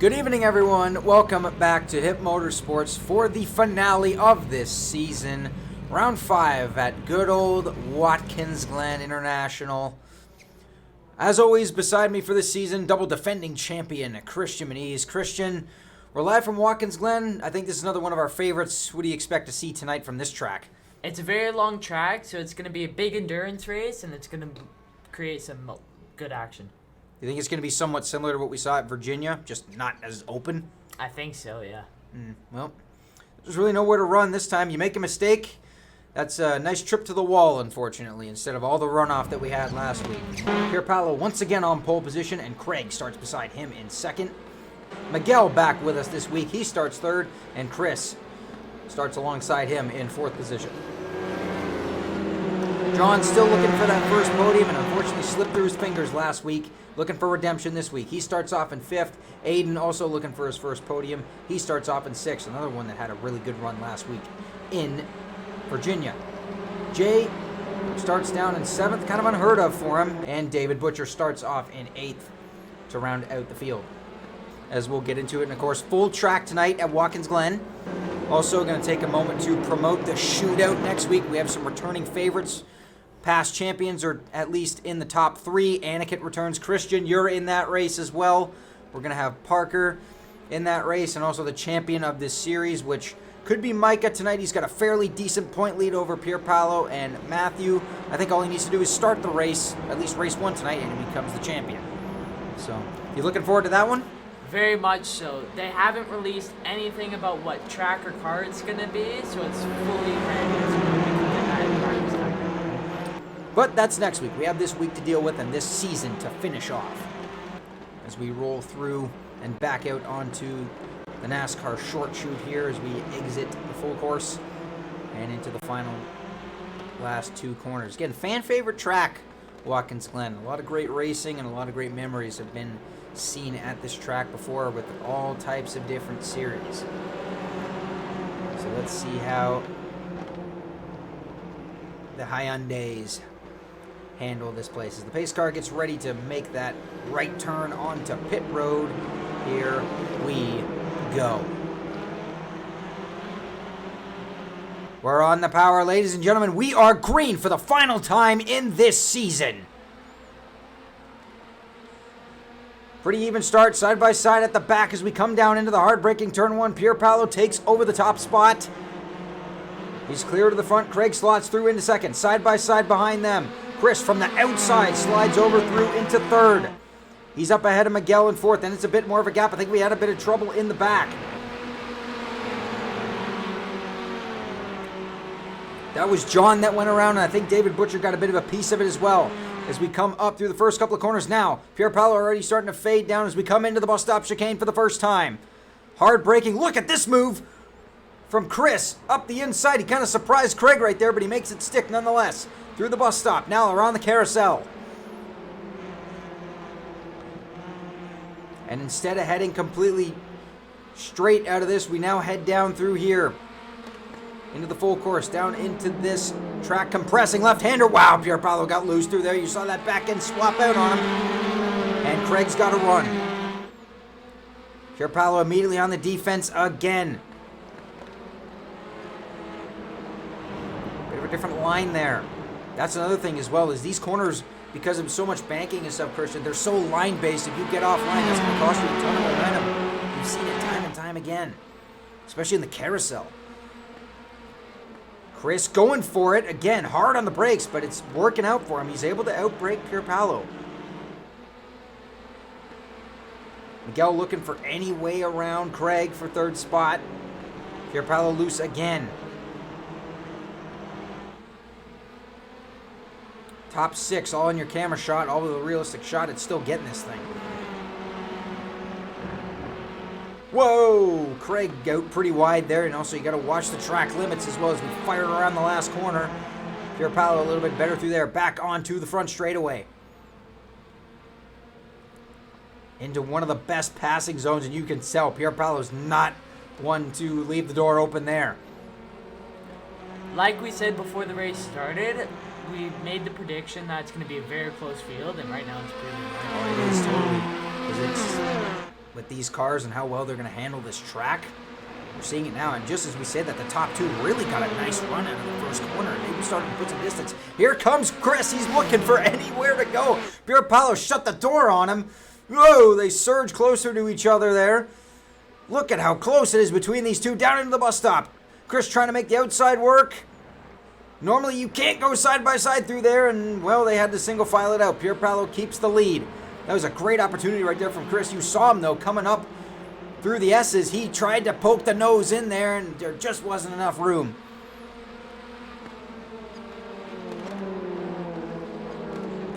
Good evening, everyone. Welcome back to Hip Motorsports for the finale of this season. Round 5 at good old Watkins Glen International. As always, beside me for this season, double defending champion Christian Moniz. Christian, we're live from Watkins Glen. I think this is another one of our favorites. What do you expect to see tonight from this track? It's a very long track, so it's going to be a big endurance race, and it's going to create some good action. You think it's going to be somewhat similar to what we saw at Virginia, just not as open? I think so, yeah. Well, there's really nowhere to run this time. You make a mistake, that's a nice trip to the wall, unfortunately, instead of all the runoff that we had last week. Pierpaolo once again on pole position, and Craig starts beside him in second. Miguel back with us this week. He starts third, and Chris starts alongside him in fourth position. John still looking for that first podium and unfortunately slipped through his fingers last week. Looking for redemption this week. He starts off in fifth. Aiden also looking for his first podium. He starts off in sixth. Another one that had a really good run last week in Virginia. Jay starts down in seventh. Kind of unheard of for him. And David Butcher starts off in eighth to round out the field. As we'll get into it. And of course, full track tonight at Watkins Glen. Also going to take a moment to promote the shootout next week. We have some returning favorites. Past champions are at least in the top 3. Aniket returns. Christian, you're in that race as well. We're going to have Parker in that race and also the champion of this series, which could be Micah tonight. He's got a fairly decent point lead over Pierpaolo and Matthew. I think all he needs to do is start the race, at least race 1 tonight, and he becomes the champion. So, you looking forward to that one? Very much so. They haven't released anything about what track or car it's going to be, so it's fully random. So we can get that in practice time. But that's next week. We have this week to deal with and this season to finish off. As we roll through and back out onto the NASCAR short shoot here as we exit the full course and into the final last 2 corners. Again, fan favorite track, Watkins Glen. A lot of great racing and a lot of great memories have been seen at this track before with all types of different series. So let's see how the Hyundais handle this place. As the pace car gets ready to make that right turn onto pit road, here we go. We're on the power, ladies and gentlemen. We are green for the final time in this season. Pretty even start, side by side at the back as we come down into the hard-braking turn 1. Pierpaolo takes over the top spot. He's clear to the front. Craig slots through into second. Side by side behind them. Chris from the outside slides over through into third. He's up ahead of Miguel in fourth, and it's a bit more of a gap. I think we had a bit of trouble in the back. That was John that went around, and I think David Butcher got a bit of a piece of it as well. As we come up through the first couple of corners now, Pierpaolo already starting to fade down as we come into the bus stop chicane for the first time. Hard braking. Look at this move from Chris up the inside. He kind of surprised Craig right there, but he makes it stick nonetheless. Through the bus stop, now around the carousel. And instead of heading completely straight out of this, we now head down through here. Into the full course, down into this track compressing left-hander. Wow, Pierpaolo got loose through there. You saw that back end swap out on him. And Craig's got to run. Pierpaolo immediately on the defense again. Bit of a different line there. That's another thing as well, is these corners, because of so much banking and stuff, Christian, they're so line-based. If you get off line, that's going to cost you a ton of momentum. You've seen it time and time again, especially in the carousel. Chris going for it. Again, hard on the brakes, but it's working out for him. He's able to outbrake Pierpaolo. Miguel looking for any way around Craig for third spot. Pierpaolo loose again. Top 6, all in your camera shot, all with a realistic shot. It's still getting this thing. Whoa! Craig out pretty wide there, and also you got to watch the track limits as well as we fire around the last corner. Pierpaolo a little bit better through there. Back onto the front straightaway. Into one of the best passing zones, and you can tell Pierpaolo's not one to leave the door open there. Like we said before the race started, we made the prediction that it's going to be a very close field, and right now it's pretty. Oh, it is totally. Because it's with these cars and how well they're going to handle this track. We're seeing it now, and just as we said that the top two really got a nice run out of the first corner, and maybe starting to put some distance. Here comes Chris. He's looking for anywhere to go. Pierre Paolo shut the door on him. Whoa, they surge closer to each other there. Look at how close it is between these two down into the bus stop. Chris trying to make the outside work. Normally you can't go side by side through there, and well, they had to single file it out. Pierre Paolo keeps the lead. That was a great opportunity right there from Chris. You saw him though coming up through the S's. He tried to poke the nose in there, and there just wasn't enough room.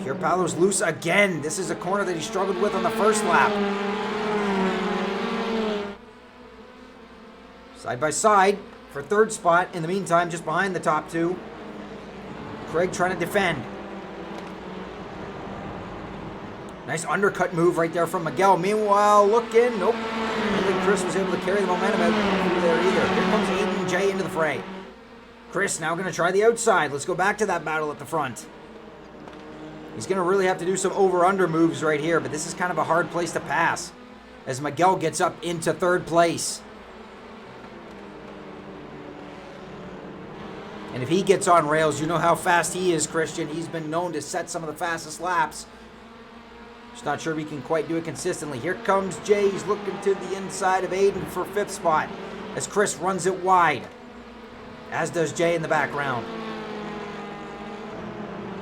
Pierre Paolo's loose again. This is a corner that he struggled with on the first lap. Side by side for third spot. In the meantime, just behind the top two. Craig trying to defend. Nice undercut move right there from Miguel. Meanwhile, looking. Nope. I don't think Chris was able to carry the momentum out through there either. Here comes Aiden and Jay into the fray. Chris now going to try the outside. Let's go back to that battle at the front. He's going to really have to do some over-under moves right here, but this is kind of a hard place to pass as Miguel gets up into third place. And if he gets on rails, you know how fast he is, Christian. He's been known to set some of the fastest laps. Just not sure if he can quite do it consistently. Here comes Jay. He's looking to the inside of Aiden for fifth spot as Chris runs it wide, as does Jay in the background.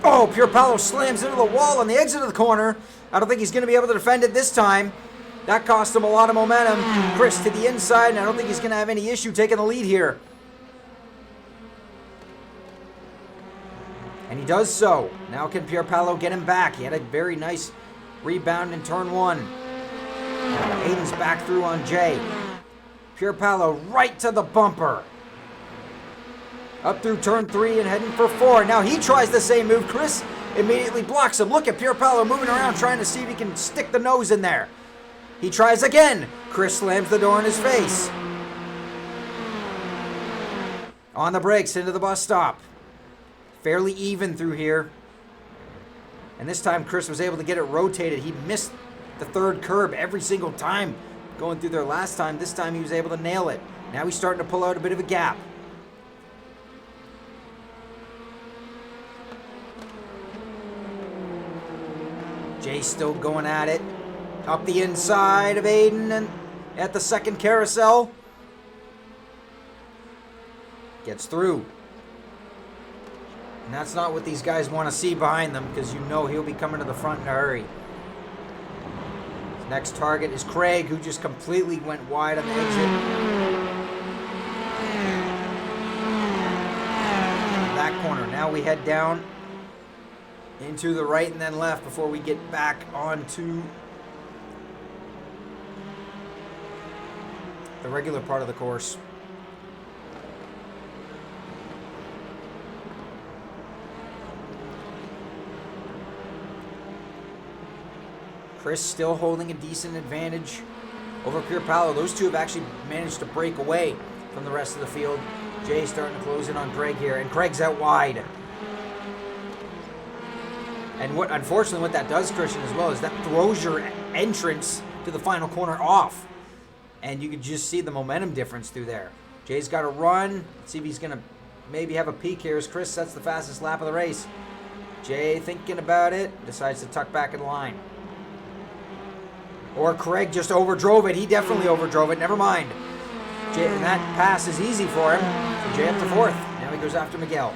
Oh, Pierre Paolo slams into the wall on the exit of the corner. I don't think he's going to be able to defend it this time. That cost him a lot of momentum. Chris to the inside, and I don't think he's going to have any issue taking the lead here. And he does so. Now can Pierre Paolo get him back? He had a very nice rebound in turn one. Aiden's back through on Jay. Pierre Paolo right to the bumper. Up through turn three and heading for four. Now he tries the same move. Chris immediately blocks him. Look at Pierre Paolo moving around trying to see if he can stick the nose in there. He tries again. Chris slams the door in his face. On the brakes into the bus stop. Fairly even through here. And this time Chris was able to get it rotated. He missed the third curb every single time going through there last time. This time he was able to nail it. Now he's starting to pull out a bit of a gap. Jay's still going at it. Up the inside of Aiden and at the second carousel. Gets through. And that's not what these guys want to see behind them, because you know he'll be coming to the front in a hurry. His next target is Craig, who just completely went wide on the exit. That corner. Now we head down into the right and then left before we get back onto the regular part of the course. Chris still holding a decent advantage over Pierre Paolo. Those two have actually managed to break away from the rest of the field. Jay starting to close in on Craig here, and Craig's out wide. And unfortunately what that does, Christian, as well, is that throws your entrance to the final corner off. And you can just see the momentum difference through there. Jay's got to run. Let's see if he's going to maybe have a peek here as Chris sets the fastest lap of the race. Jay thinking about it, decides to tuck back in line. Or Craig just overdrove it. He definitely overdrove it. Never mind. Jay, and that pass is easy for him. So Jay up to fourth. Now he goes after Miguel.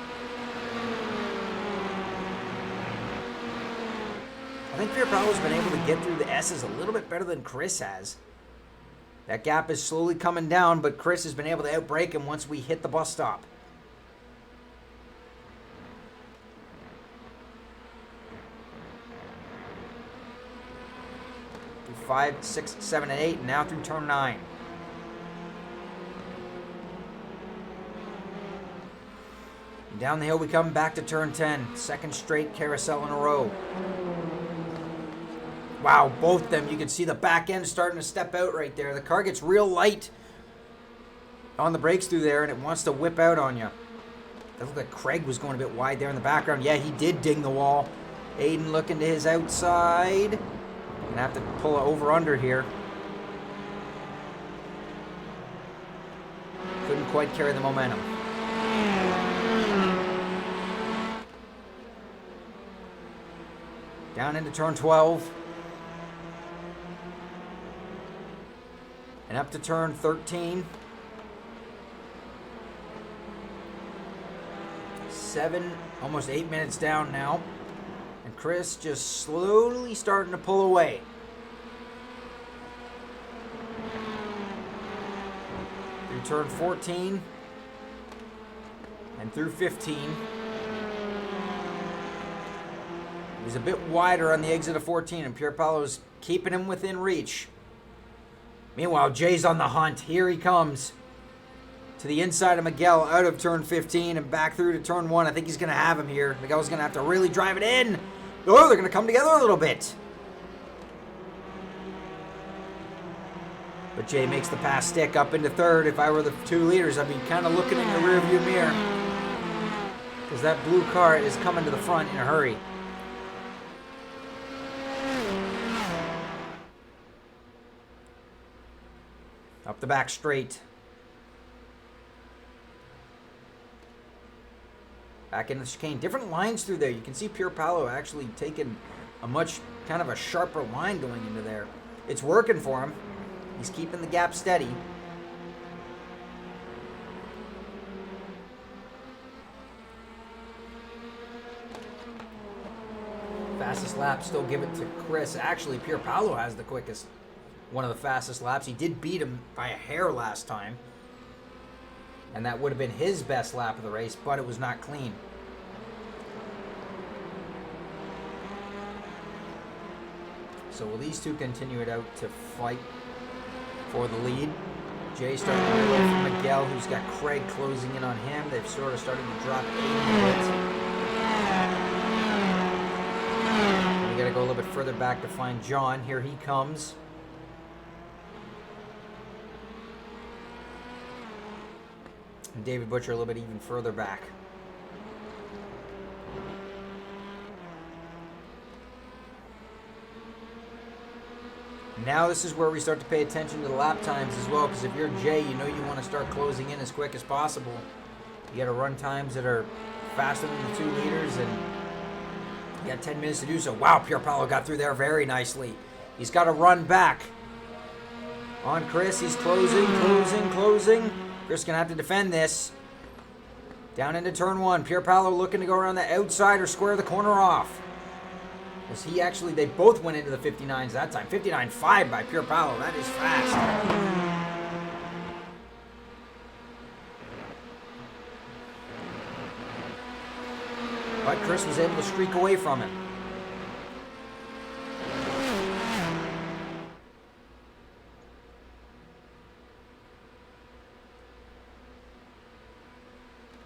I think Pierre Paolo's been able to get through the S's a little bit better than Chris has. That gap is slowly coming down, but Chris has been able to outbreak him once we hit the bus stop. 5, 6, 7, and 8, and now through turn 9. And down the hill we come back to turn 10. Second straight carousel in a row. Wow, both of them. You can see the back end starting to step out right there. The car gets real light on the brakes through there, and it wants to whip out on you. It looked like Craig was going a bit wide there in the background. Yeah, he did ding the wall. Aiden looking to his outside. Gonna have to pull an over-under here. quite carry the momentum. Down into turn 12. And up to turn 13. 7, almost 8 minutes down now. And Chris just slowly starting to pull away. Through turn 14. And through 15. He's a bit wider on the exit of 14, and Pierpaolo's keeping him within reach. Meanwhile, Jay's on the hunt. Here he comes. To the inside of Miguel, out of turn 15 and back through to turn 1. I think he's going to have him here. Miguel's going to have to really drive it in. Oh, they're going to come together a little bit. But Jay makes the pass stick up into third. If I were the 2 leaders, I'd be kind of looking in the rearview mirror. Because that blue car is coming to the front in a hurry. Up the back straight. Back into the chicane. Different lines through there. You can see Pierpaolo actually taking a much kind of a sharper line going into there. It's working for him. He's keeping the gap steady. Fastest lap, still give it to Chris. Actually, Pierpaolo has the quickest, one of the fastest laps. He did beat him by a hair last time. And that would have been his best lap of the race, but it was not clean. So will these two continue it out to fight for the lead? Jay starting to away from Miguel, who's got Craig closing in on him. They've sort of started to drop 8 minutes. We got to go a little bit further back to find John. Here he comes. And David Butcher a little bit even further back. Now this is where we start to pay attention to the lap times as well, because if you're Jay, you know you want to start closing in as quick as possible. You got to run times that are faster than the 2 leaders, and you got 10 minutes to do so. Wow, Pierpaolo got through there very nicely. He's got to run back. On Chris, he's closing. Chris gonna have to defend this. Down into turn 1. Pierpaolo looking to go around the outside or square the corner off. As he actually, they both went into the 59s that time. 59.5 by Pierpaolo. That is fast. But Chris was able to streak away from him.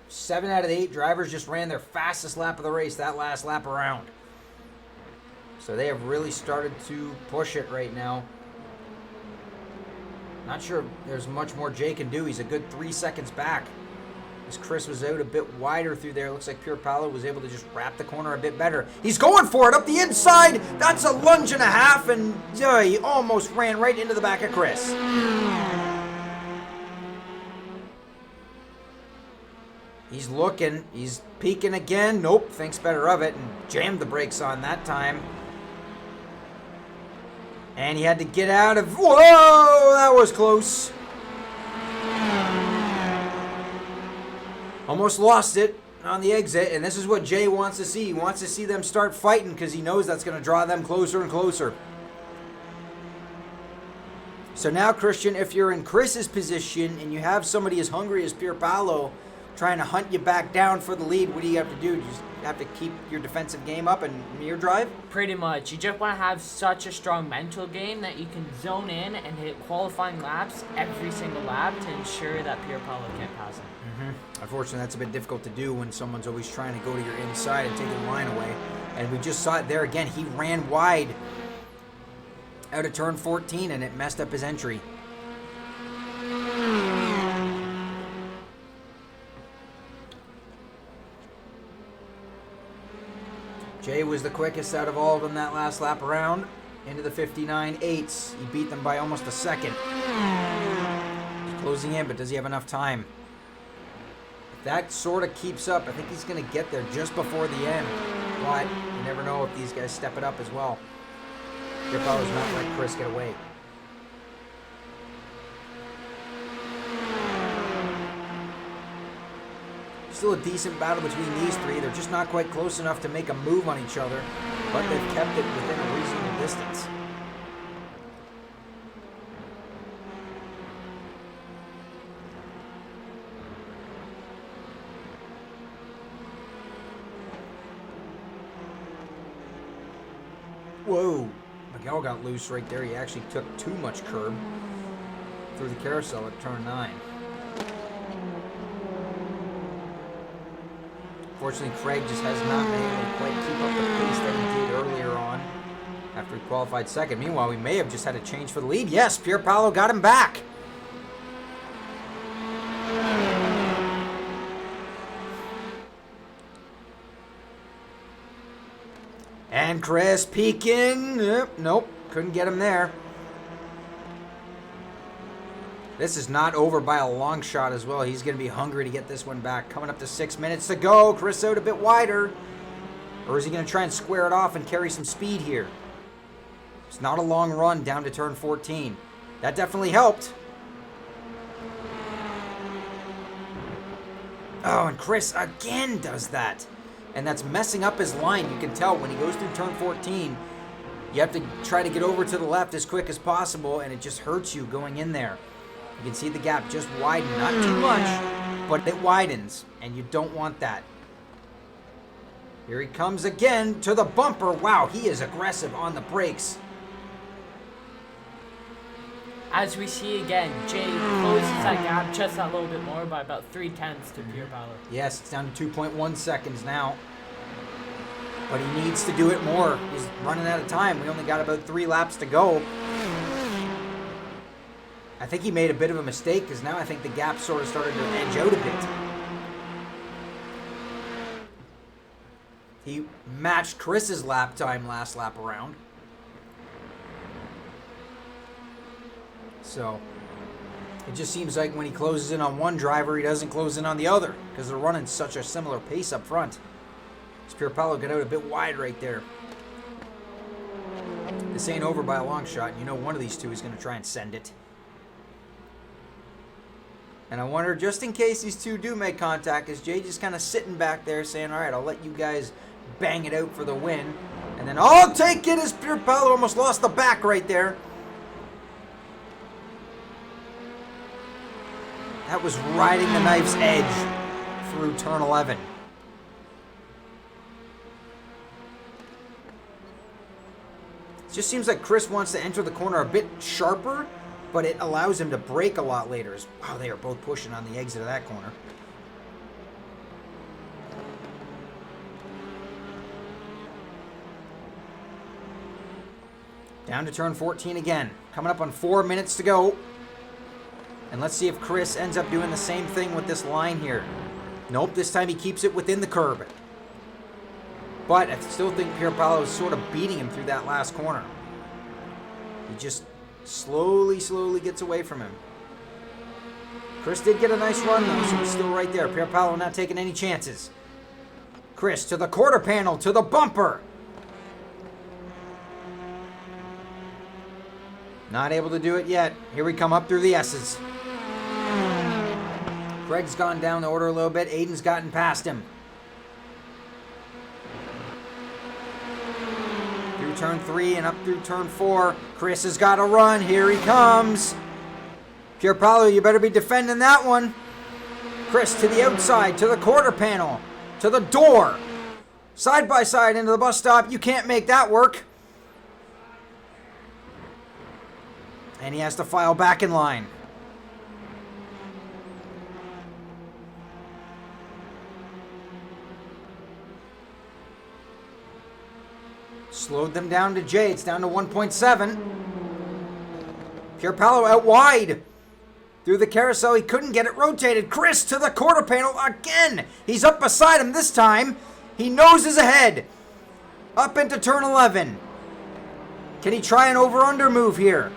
Seven out of the 8 drivers just ran their fastest lap of the race that last lap around. So they have really started to push it right now. Not sure there's much more Jay can do. He's a good 3 seconds back. As Chris was out a bit wider through there, it looks like Pierpaolo was able to just wrap the corner a bit better. He's going for it up the inside. That's a lunge and a half, and he almost ran right into the back of Chris. He's looking. He's peeking again. Nope, thinks better of it, and jammed the brakes on that time. And he had to get out of... Whoa! That was close. Almost lost it on the exit, and this is what Jay wants to see. He wants to see them start fighting because he knows that's going to draw them closer and closer. So now, Christian, if you're in Chris's position and you have somebody as hungry as Pierpaolo trying to hunt you back down for the lead, what do you have to do? You just have to keep your defensive game up and mirror drive? Pretty much. You just want to have such a strong mental game that you can zone in and hit qualifying laps every single lap to ensure that Pierpaolo can't pass him. Unfortunately, that's a bit difficult to do when someone's always trying to go to your inside and take the line away. And we just saw it there again. He ran wide out of turn 14, and it messed up his entry. Jay was the quickest out of all of them that last lap around. Into the 59.8s. He beat them by almost a second. He's closing in, but does he have enough time? that sort of keeps up, I think he's going to get there just before the end. But you never know if these guys step it up as well. Pierpaolo's not letting Chris get away. Still a decent battle between these three. They're just not quite close enough to make a move on each other, but they've kept it within a reasonable distance. Whoa, Miguel got loose right there. He actually took too much curb through the carousel at turn 9. Fortunately, Craig just has not been able to quite keep up the pace that he did earlier on after he qualified second. Meanwhile, we may have just had a change for the lead. Yes, Pierpaolo got him back. And Chris peeking. Nope, couldn't get him there. This is not over by a long shot as well. He's going to be hungry to get this one back. Coming up to 6 minutes to go. Chris out a bit wider. Or is he going to try and square it off and carry some speed here? It's not a long run down to turn 14. That definitely helped. Oh, and Chris again does that. And that's messing up his line. You can tell when he goes through turn 14, you have to try to get over to the left as quick as possible, and it just hurts you going in there. You can see the gap just widen, not too much, but it widens, and you don't want that. Here he comes again to the bumper. Wow, he is aggressive on the brakes. As we see again, Jay closes that gap just that little bit more by about 0.3 to Pierpaolo. Yes, it's down to 2.1 seconds now. But he needs to do it more. He's running out of time. We only got about 3 laps to go. I think he made a bit of a mistake because now I think the gap sort of started to edge out a bit. He matched Chris's lap time last lap around. So it just seems like when he closes in on one driver, he doesn't close in on the other because they're running such a similar pace up front. Pierpaolo got out a bit wide right there. This ain't over by a long shot. You know one of these two is going to try and send it. And I wonder, just in case these two do make contact, is Jay just kind of sitting back there saying, all right, I'll let you guys bang it out for the win. And then I'll take it as Pierpaolo almost lost the back right there. That was riding the knife's edge through turn 11. It just seems like Chris wants to enter the corner a bit sharper, but it allows him to brake a lot later. Wow, they are both pushing on the exit of that corner. Down to turn 14 again. Coming up on 4 minutes to go. And let's see if Chris ends up doing the same thing with this line here. Nope, this time he keeps it within the curb. But I still think Pierpaolo is sort of beating him through that last corner. He just slowly gets away from him. Chris did get a nice run though, so he's still right there. Pierpaolo not taking any chances. Chris to the quarter panel, to the bumper. Not able to do it yet. Here we come up through the S's. Greg's gone down the order a little bit. Aiden's gotten past him. Through turn 3 and up through turn 4. Chris has got a run. Here he comes. Pierpaolo, you better be defending that one. Chris to the outside, to the quarter panel, to the door. Side by side into the bus stop. You can't make that work. And he has to file back in line. Slowed them down to Jay. It's down to 1.7. Pierpaolo out wide. Through the carousel, he couldn't get it rotated. Chris to the quarter panel again. He's up beside him this time. He noses ahead. Up into turn 11. Can he try an over-under move here?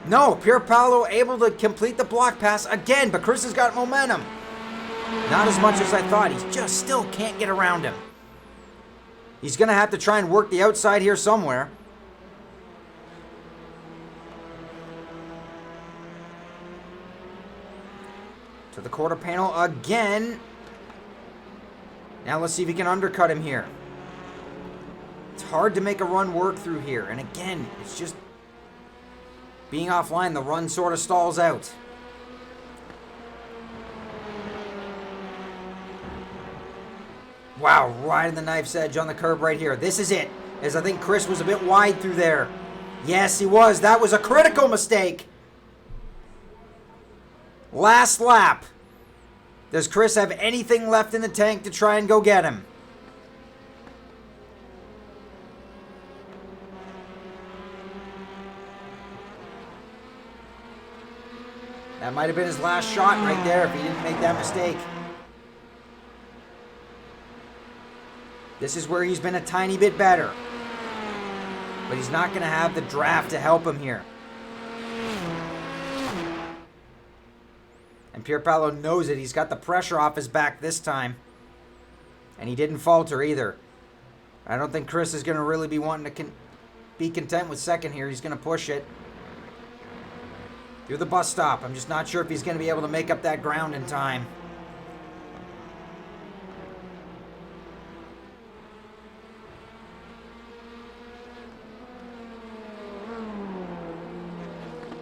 No, Pierpaolo able to complete the block pass again, but Chris has got momentum. Not as much as I thought. He just still can't get around him. He's going to have to try and work the outside here somewhere. To the quarter panel again. Now let's see if he can undercut him here. It's hard to make a run work through here. And again, it's just being offline, the run sort of stalls out. Wow, right in the knife's edge on the curb right here. This is it, as I think Chris was a bit wide through there. Yes, he was. That was a critical mistake. Last lap. Does Chris have anything left in the tank to try and go get him? That might have been his last shot right there if he didn't make that mistake. This is where he's been a tiny bit better. But he's not going to have the draft to help him here. And Pierpaolo knows it. He's got the pressure off his back this time. And he didn't falter either. I don't think Chris is going to really be wanting to be content with second here. He's going to push it through the bus stop. I'm just not sure if he's going to be able to make up that ground in time.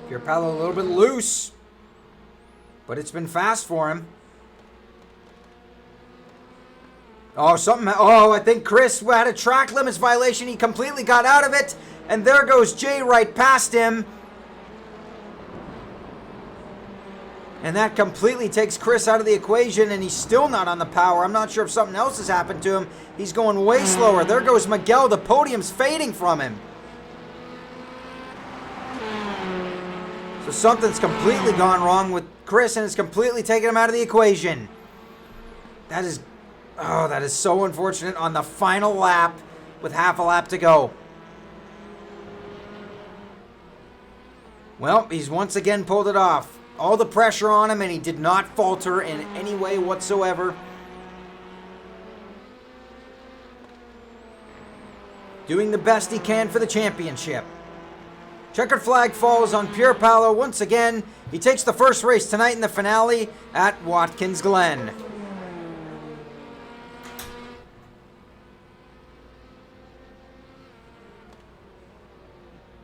Pierpaolo a little bit loose, but it's been fast for him. Oh, I think Chris had a track limits violation. He completely got out of it, and there goes Jay right past him. And that completely takes Chris out of the equation, and he's still not on the power. I'm not sure if something else has happened to him. He's going way slower. There goes Miguel. The podium's fading from him. So something's completely gone wrong with Chris, and it's completely taken him out of the equation. That is so unfortunate on the final lap with half a lap to go. Well, he's once again pulled it off. All the pressure on him, and he did not falter in any way whatsoever. Doing the best he can for the championship. Checkered flag falls on Pierpaolo once again. He takes the first race tonight in the finale at Watkins Glen.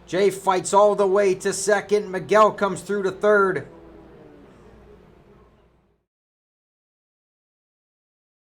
Jay fights all the way to second. Miguel comes through to third.